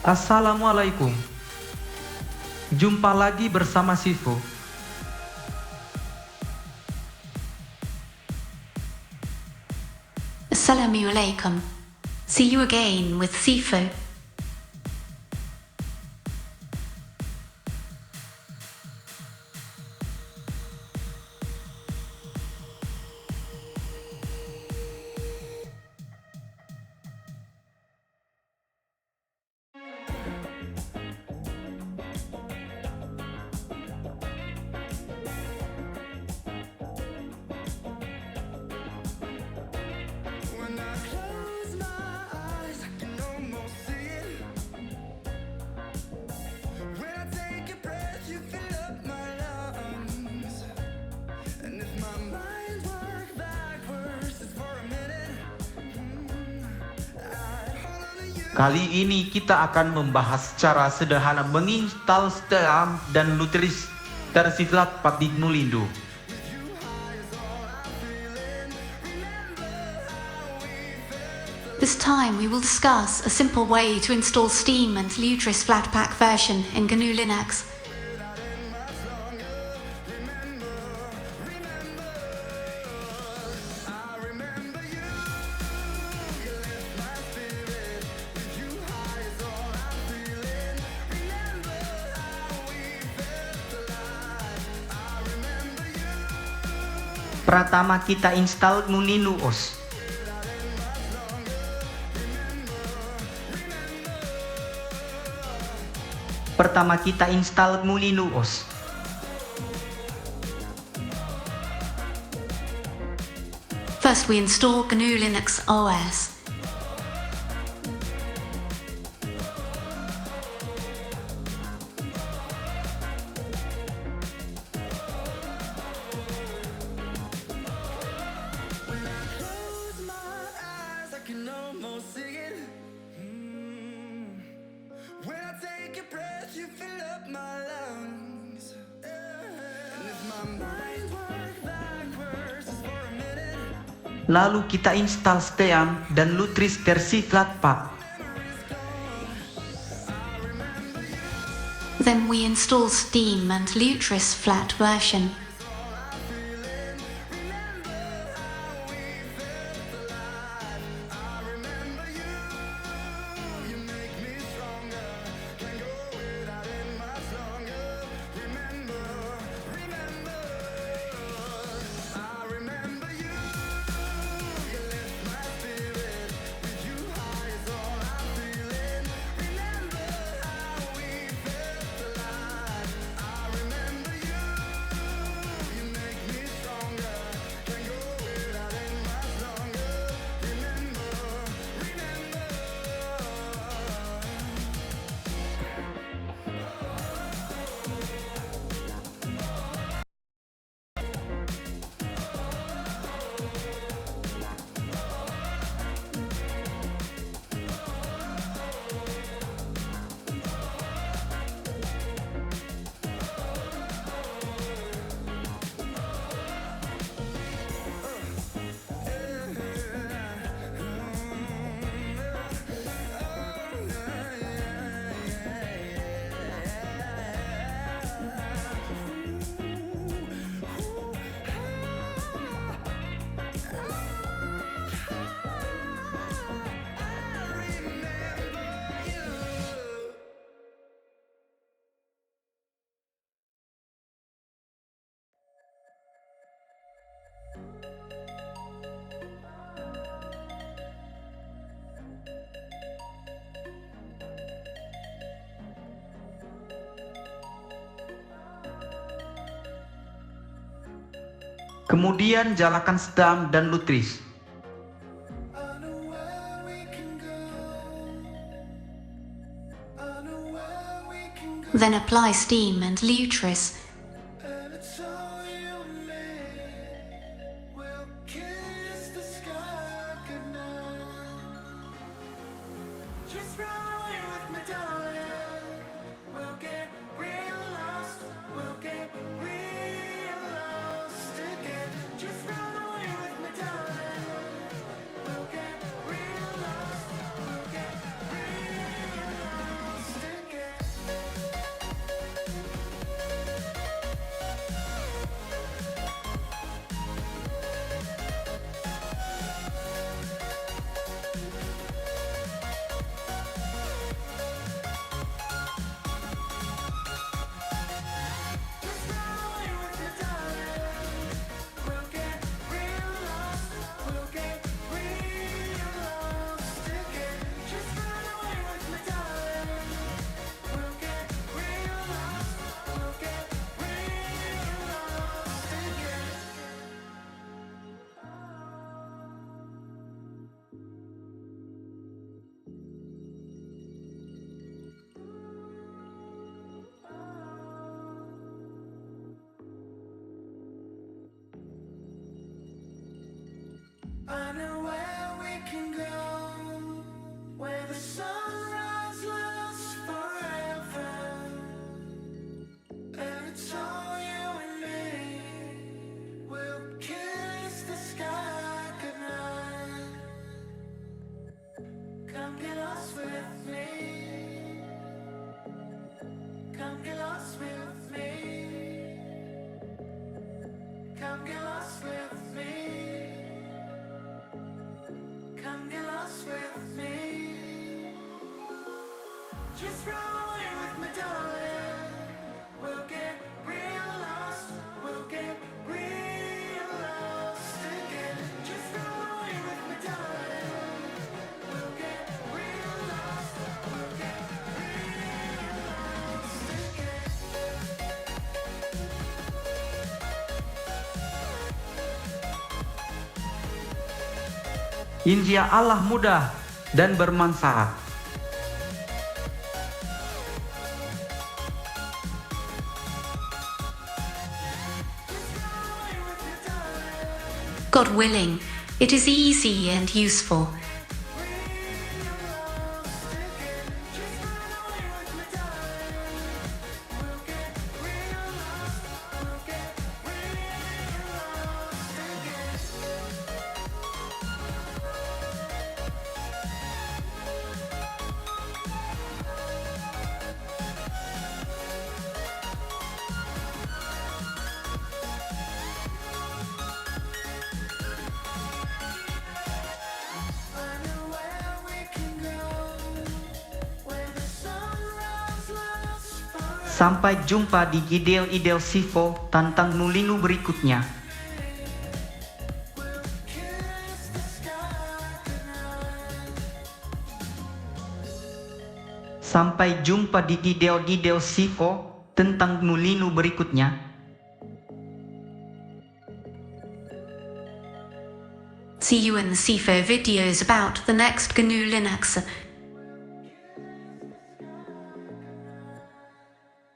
Assalamualaikum. Jumpa lagi bersama Sifu. Assalamualaikum. See you again with Sifu. Kali ini kita akan membahas cara sederhana menginstal setelan dan lutris versi flatpak di GNU Linux. This time we will discuss a simple way to install Steam and lutris flatpak version in GNU Linux. Pertama kita install GNU Linux. First we install GNU Linux OS. Lalu kita install Steam dan lutris versi flatpak. Then we install Steam and lutris flat version. Kemudian nyalakan Steam dan lutris. Then apply Steam and lutris. I know where we can go, where the sunrise lasts forever, and it's all you and me. We'll kiss the sky goodnight. Come get lost with me. Come get lost with me. Come get lost with me. Come get lost with me. Just run away with me, darling. We'll get real lost. We'll get real lost again. Just run away with me, darling. We'll get real lost. We'll get real lost again. Injia Allah mudah dan bermanfaat. God willing, it is easy and useful. Sampai jumpa di ide-ide Sivo tentang nulinu berikutnya. Sampai jumpa di ide-ide Sivo tentang nulinu berikutnya. See you in the CIFO videos about the next GNU Linux.